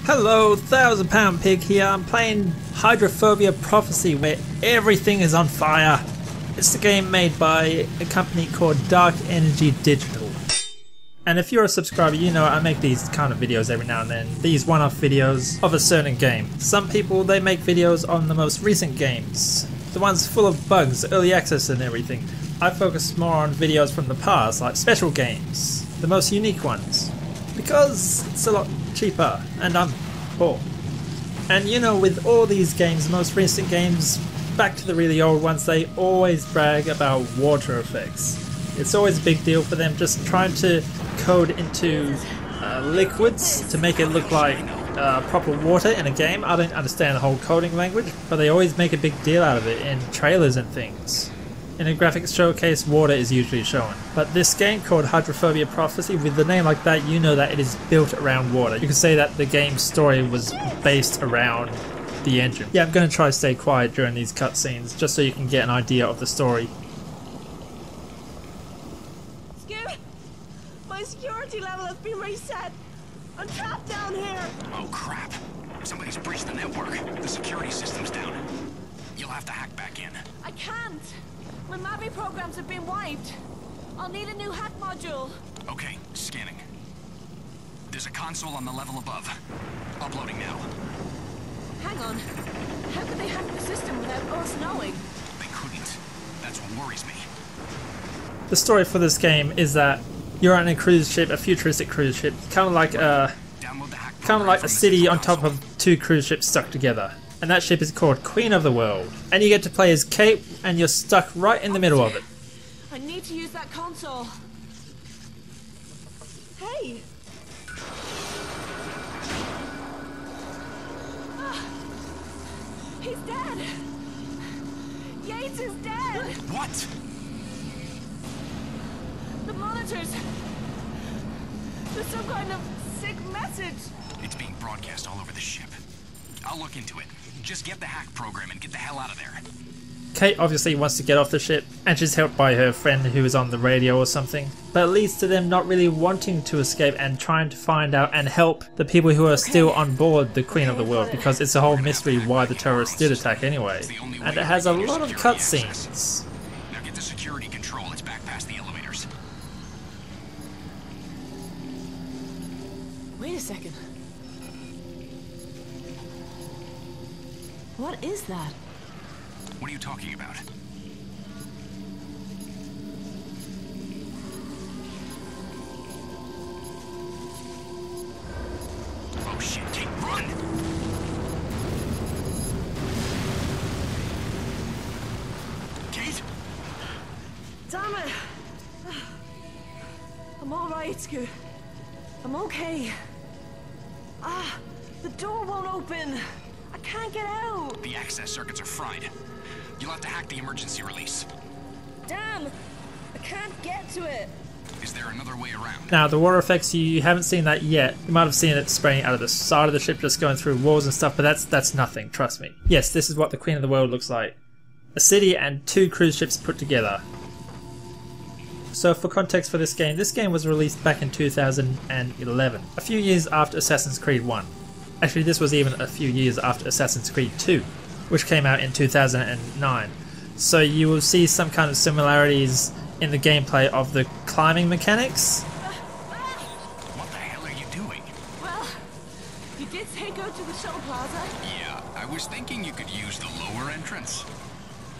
Hello, £1000 Pig here. I'm playing Hydrophobia Prophecy where everything is on fire. It's the game made by a company called Dark Energy Digital. And if you're a subscriber, you know I make these kind of videos every now and then. These one-off videos of a certain game. Some people, they make videos on the most recent games. The ones full of bugs, early access and everything. I focus more on videos from the past, like special games. The most unique ones. Because it's a lot cheaper and I'm poor. And you know, with all these games, most recent games, back to the really old ones, they always brag about water effects. It's always a big deal for them, just trying to code into liquids to make it look like proper water in a game. I don't understand the whole coding language, but they always make a big deal out of it in trailers and things. In a graphics showcase, water is usually shown. But this game called Hydrophobia Prophecy, with the name like that, you know that it is built around water. You can say that the game's story was based around the engine. Yeah, I'm going to try to stay quiet during these cutscenes, just so you can get an idea of the story. My security level has been reset. I'm trapped down here. Oh crap. Somebody's breached the network. The security system's down. You'll have to hack back in. I can't. My Mappy programs have been wiped. I'll need a new hack module. Okay, scanning. There's a console on the level above. Uploading now. Hang on. How could they hack the system without us knowing? They couldn't. That's what worries me. The story for this game is that you're on a cruise ship, a futuristic cruise ship, kind of like a city on top of two cruise ships stuck together. And that ship is called Queen of the World. And you get to play as Kate, and you're stuck right in the middle of it. I need to use that console. Hey! He's dead! Yates is dead! What? The monitors! There's some kind of sick message! It's being broadcast all over the ship. I'll look into it. Just get the hack program and get the hell out of there. Kate obviously wants to get off the ship, and she's helped by her friend who is on the radio or something. But it leads to them not really wanting to escape and trying to find out and help the people who are still on board the Queen of the World, because it's a whole mystery why the terrorists did attack anyway. And it has a lot of cutscenes. Now get to security control. It's back past the elevators. Wait a second. What is that? What are you talking about? Oh shit, Kate, run! Kate? Damn it! I'm alright, Scoot. I'm okay. Ah, the door won't open. I can't get out. The access circuits are fried. You'll have to hack the emergency release. Damn! I can't get to it. Is there another way around? Now, the water effects, you haven't seen that yet. You might have seen it spraying out of the side of the ship, just going through walls and stuff, but that's nothing, trust me. Yes, this is what the Queen of the World looks like. A city and two cruise ships put together. So for context for this game was released back in 2011, a few years after Assassin's Creed 1. Actually, this was even a few years after Assassin's Creed 2, which came out in 2009. So you will see some kind of similarities in the gameplay of the climbing mechanics. What the hell are you doing? Well, you did say go to the shuttle plaza. Yeah, I was thinking you could use the lower entrance.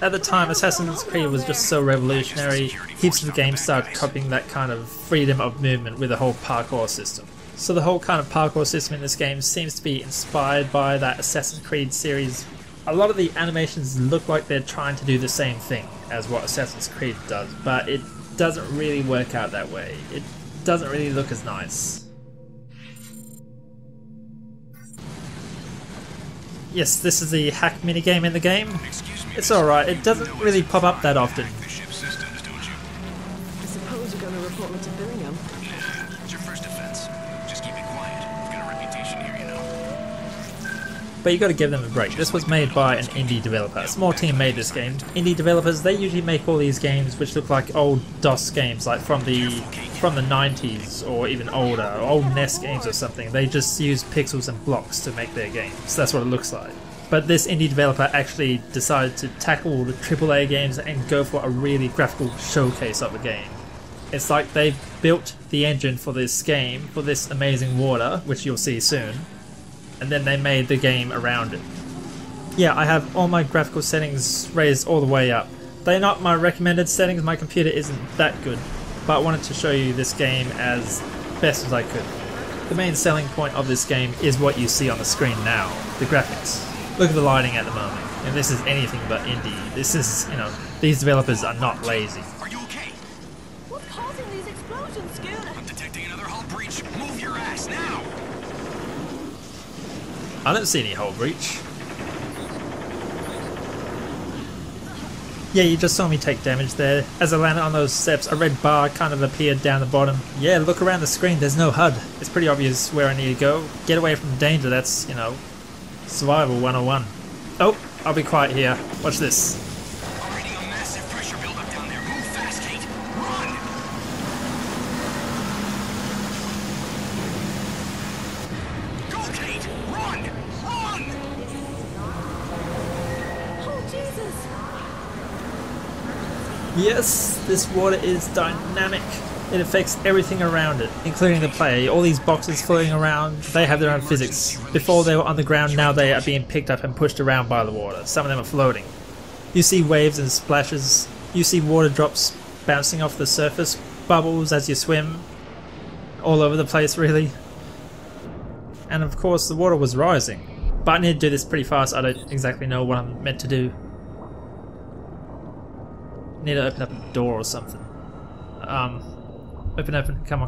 At the time, Assassin's Creed was just so revolutionary, heaps of games started copying that kind of freedom of movement with a whole parkour system. So the whole kind of parkour system in this game seems to be inspired by that Assassin's Creed series. A lot of the animations look like they're trying to do the same thing as what Assassin's Creed does, but it doesn't really work out that way. It doesn't really look as nice. Yes, this is the hack minigame in the game. It's alright, it doesn't really pop up that often. The ship's systems, don't you? I suppose you're going to report me to Billingham. It's your first offense. Just keep it quiet. I've got a reputation here, you know. But you gotta give them a break. This was made by an indie developer. A small team made this game. Indie developers, they usually make all these games which look like old DOS games, like from the from the 90s or even older, old NES games or something. They just use pixels and blocks to make their games. That's what it looks like. But this indie developer actually decided to tackle the AAA games and go for a really graphical showcase of the game. It's like they've built the engine for this game, for this amazing water, which you'll see soon, and then they made the game around it. Yeah, I have all my graphical settings raised all the way up. They're not my recommended settings, my computer isn't that good, but I wanted to show you this game as best as I could. The main selling point of this game is what you see on the screen now, the graphics. Look at the lighting at the moment, and this is anything but indie. This is, these developers are not lazy. Are you okay? What's causing these explosions, Scoot? I'm detecting another hull breach. Move your ass now! I don't see any hull breach. Yeah, you just saw me take damage there. As I landed on those steps, a red bar kind of appeared down the bottom. Yeah, look around the screen, there's no HUD. It's pretty obvious where I need to go. Get away from danger, that's, survival 101. Oh, I'll be quiet here. Watch this. Already a massive pressure buildup down there. Move fast, Kate. Run! Go, Kate! Run! Run! Oh, Jesus! Yes, this water is dynamic. It affects everything around it, including the player. All these boxes floating around, they have their own physics. Before they were on the ground, now they are being picked up and pushed around by the water. Some of them are floating. You see waves and splashes. You see water drops bouncing off the surface, bubbles as you swim. All over the place, really. And of course, the water was rising. But I need to do this pretty fast. I don't exactly know what I'm meant to do. Need to open up a door or something. Open, come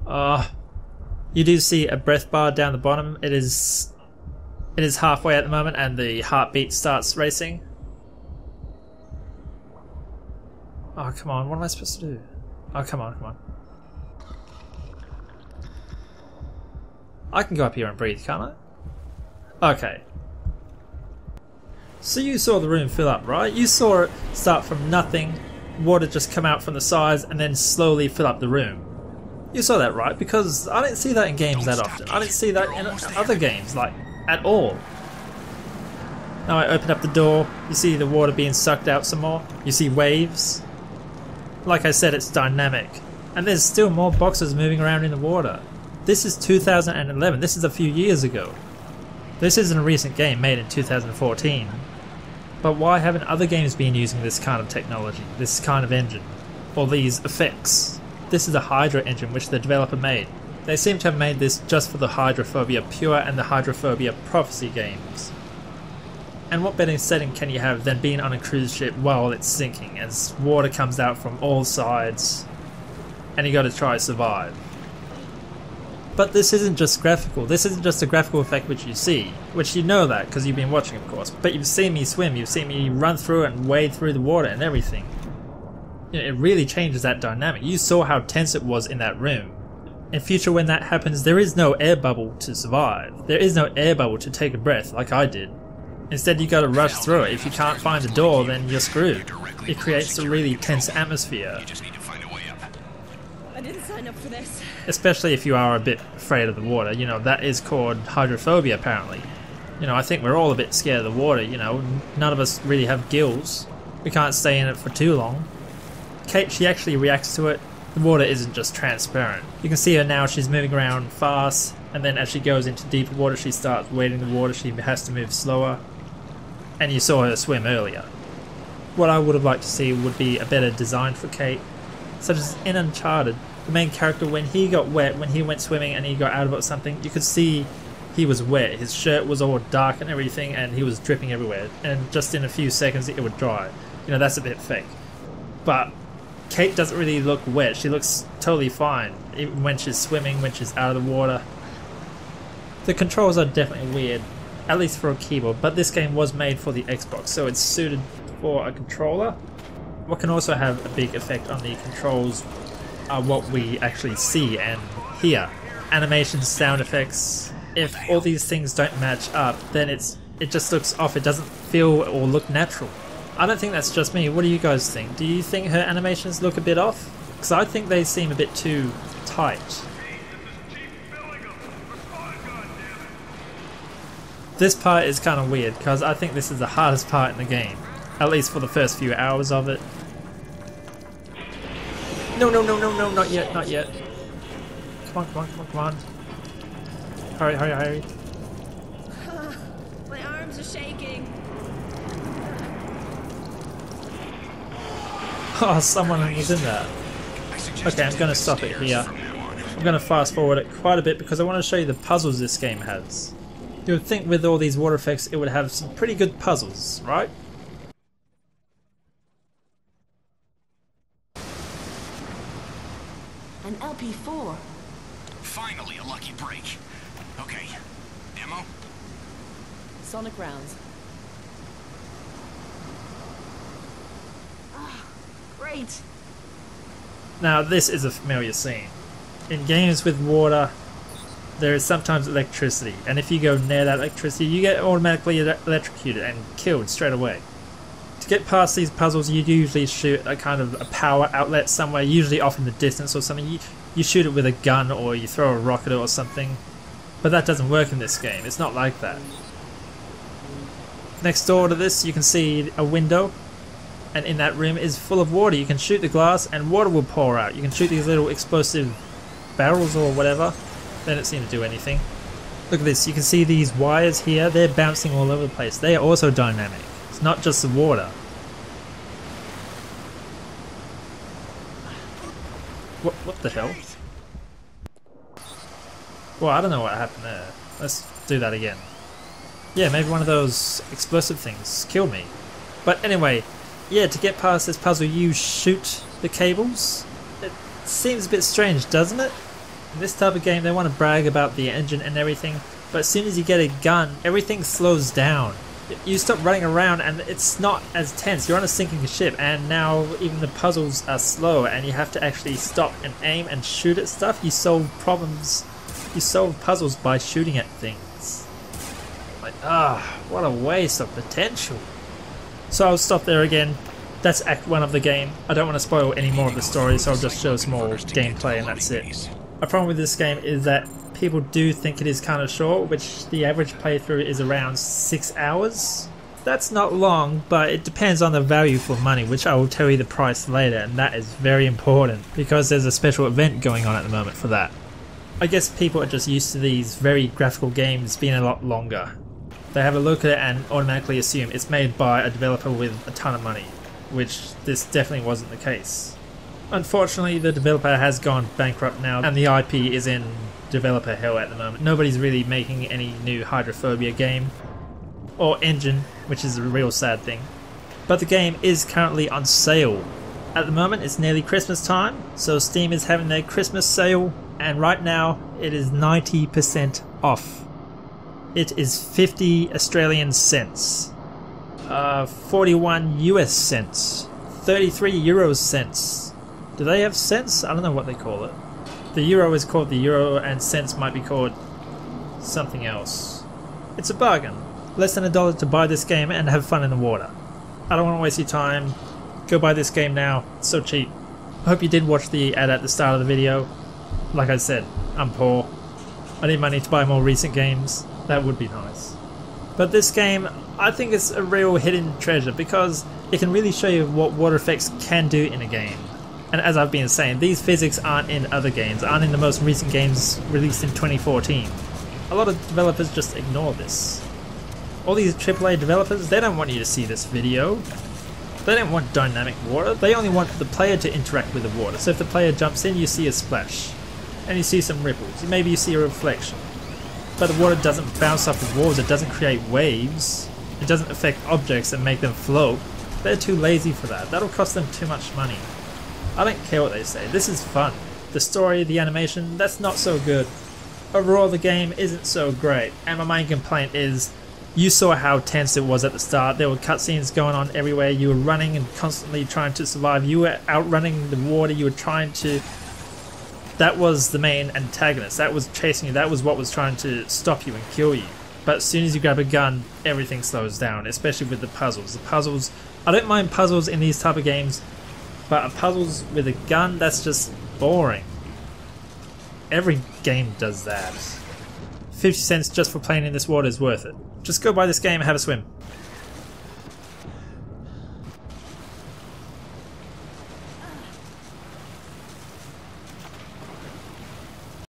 on. You do see a breath bar down the bottom. It is halfway at the moment and the heartbeat starts racing. Oh, come on, what am I supposed to do? Oh, come on. I can go up here and breathe, can't I? Okay. So you saw the room fill up, right? You saw it start from nothing, water just come out from the sides and then slowly fill up the room. You saw that, right? Because I don't see that in games that often. I don't see that in other games, like, at all. Now I open up the door, you see the water being sucked out some more. You see waves. Like I said, it's dynamic. And there's still more boxes moving around in the water. This is 2011, this is a few years ago. This isn't a recent game made in 2014. But why haven't other games been using this kind of technology, this kind of engine, or these effects? This is a Hydra engine which the developer made. They seem to have made this just for the Hydrophobia Pure and the Hydrophobia Prophecy games. And what better setting can you have than being on a cruise ship while it's sinking as water comes out from all sides and you gotta try to survive. But this isn't just graphical, this isn't just a graphical effect which you see, which you know that because you've been watching of course, but you've seen me swim, you've seen me run through and wade through the water and everything. It really changes that dynamic. You saw how tense it was in that room. In future when that happens, there is no air bubble to survive. There is no air bubble to take a breath like I did. Instead you gotta rush through it. If you can't find a door then you're screwed. It creates a really tense atmosphere. I didn't sign up for this. Especially if you are a bit afraid of the water. That is called hydrophobia apparently. I think we're all a bit scared of the water, None of us really have gills. We can't stay in it for too long. Kate, she actually reacts to it. The water isn't just transparent. You can see her now, she's moving around fast, and then as she goes into deeper water she starts wading the water, she has to move slower. And you saw her swim earlier. What I would have liked to see would be a better design for Kate. Such as in Uncharted, the main character, when he got wet, when he went swimming and he got out of it or something, you could see he was wet. His shirt was all dark and everything and he was dripping everywhere. And just in a few seconds it would dry. That's a bit fake. But Kate doesn't really look wet. She looks totally fine, even when she's swimming, when she's out of the water. The controls are definitely weird, at least for a keyboard, but this game was made for the Xbox, so it's suited for a controller. What can also have a big effect on the controls are what we actually see and hear. Animations, sound effects. If all these things don't match up, then it just looks off. It doesn't feel or look natural. I don't think that's just me. What do you guys think? Do you think her animations look a bit off? because I think they seem a bit too tight. This part is kind of weird because I think this is the hardest part in the game, at least for the first few hours of it. No, no, no, no, no, not yet, not yet. Come on, come on, come on, come on. Hurry, hurry, hurry. My arms are shaking. Oh, someone was in there. Okay, I'm going to stop it here. I'm going to fast forward it quite a bit because I want to show you the puzzles this game has. You would think with all these water effects it would have some pretty good puzzles, right? An LP4. Finally, a lucky break. Okay, ammo? Sonic rounds. Ah, great. Now this is a familiar scene. In games with water, there is sometimes electricity, and if you go near that electricity, you get automatically electrocuted and killed straight away. To get past these puzzles, you usually shoot a kind of a power outlet somewhere, usually off in the distance or something. You shoot it with a gun or you throw a rocket or something, but that doesn't work in this game. It's not like that. Next door to this, you can see a window, and in that room is full of water. You can shoot the glass and water will pour out. You can shoot these little explosive barrels or whatever. They don't seem to do anything. Look at this, you can see these wires here, they're bouncing all over the place. They are also dynamic. It's not just the water. What the hell? Well, I don't know what happened there. Let's do that again. Yeah, maybe one of those explosive things killed me. But anyway, yeah, to get past this puzzle you shoot the cables. It seems a bit strange, doesn't it? In this type of game they want to brag about the engine and everything, but as soon as you get a gun, everything slows down. You stop running around and it's not as tense. You're on a sinking ship and now even the puzzles are slow and you have to actually stop and aim and shoot at stuff. You solve problems, you solve puzzles by shooting at things. Like, what a waste of potential. So I'll stop there again. That's Act 1 of the game. I don't want to spoil any more of the story, so I'll just show some more gameplay and that's it. A problem with this game is that people do think it is kind of short, which the average playthrough is around 6 hours. That's not long, but it depends on the value for money, which I will tell you the price later, and that is very important because there's a special event going on at the moment for that. I guess people are just used to these very graphical games being a lot longer. They have a look at it and automatically assume it's made by a developer with a ton of money, which this definitely wasn't the case. Unfortunately, the developer has gone bankrupt now and the IP is in developer hell at the moment. Nobody's really making any new Hydrophobia game or engine, which is a real sad thing. But the game is currently on sale. At the moment it's nearly Christmas time, so Steam is having their Christmas sale and right now it is 90% off. It is 50 Australian cents, 41 US cents, 33 Euro cents. Do they have cents? I don't know what they call it. The euro is called the euro and cents might be called something else. It's a bargain. Less than $1 to buy this game and have fun in the water. I don't want to waste your time. Go buy this game now. It's so cheap. I hope you did watch the ad at the start of the video. Like I said, I'm poor. I need money to buy more recent games. That would be nice. But this game, I think it's a real hidden treasure because it can really show you what water effects can do in a game. And as I've been saying, these physics aren't in other games, aren't in the most recent games released in 2014. A lot of developers just ignore this. All these AAA developers, they don't want you to see this video. They don't want dynamic water, they only want the player to interact with the water. So if the player jumps in, you see a splash. And you see some ripples, maybe you see a reflection. But the water doesn't bounce off the walls, it doesn't create waves. It doesn't affect objects and make them float. They're too lazy for that, that'll cost them too much money. I don't care what they say, this is fun. The story, the animation, that's not so good. Overall the game isn't so great, and my main complaint is you saw how tense it was at the start. There were cutscenes going on everywhere, you were running and constantly trying to survive, you were outrunning the water, you were trying to... That was the main antagonist, that was chasing you, that was what was trying to stop you and kill you. But as soon as you grab a gun, everything slows down, especially with the puzzles. The puzzles, I don't mind puzzles in these type of games, But puzzles with a gun, that's just boring. Every game does that. 50 cents just for playing in this water is worth it. Just go buy this game and have a swim.